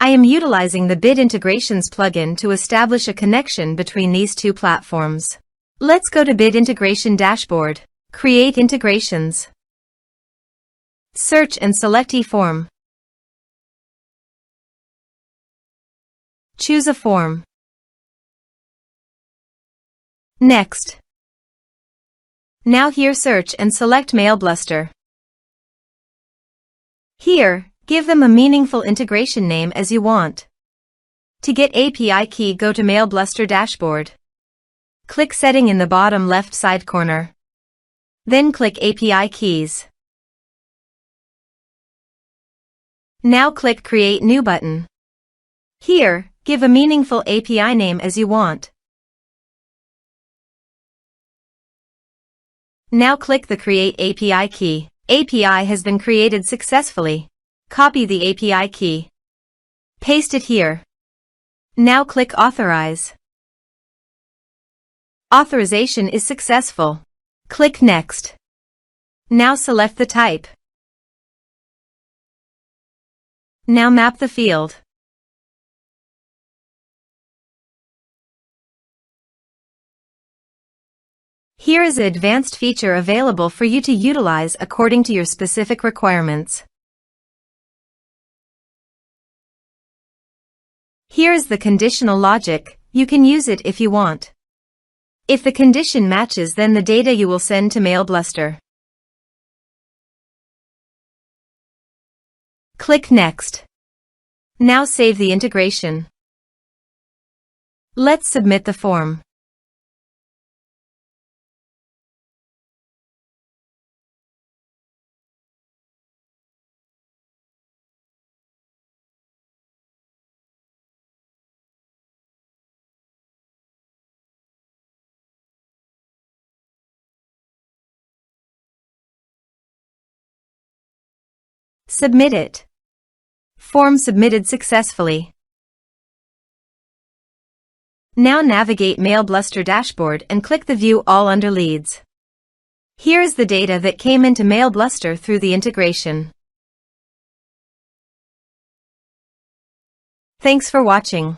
I am utilizing the Bid Integrations plugin to establish a connection between these two platforms. Let's go to Bid Integration Dashboard. Create integrations. Search and select eForm. Choose a form. Next. Now here search and select MailBluster. Here, give them a meaningful integration name as you want. To get API key, go to MailBluster Dashboard. Click Setting in the bottom left side corner. Then click API Keys. Now click Create New button. Here, give a meaningful API name as you want. Now click the Create API key. API has been created successfully. Copy the API key. Paste it here. Now click Authorize. Authorization is successful. Click Next. Now select the type. Now map the field. Here is an advanced feature available for you to utilize according to your specific requirements. Here is the conditional logic. You can use it if you want. If the condition matches, then the data you will send to MailBluster. Click Next. Now save the integration. Let's submit the form. Submit it. Form submitted successfully. Now navigate MailBluster Dashboard and click the View All under Leads. Here is the data that came into MailBluster through the integration. Thanks for watching.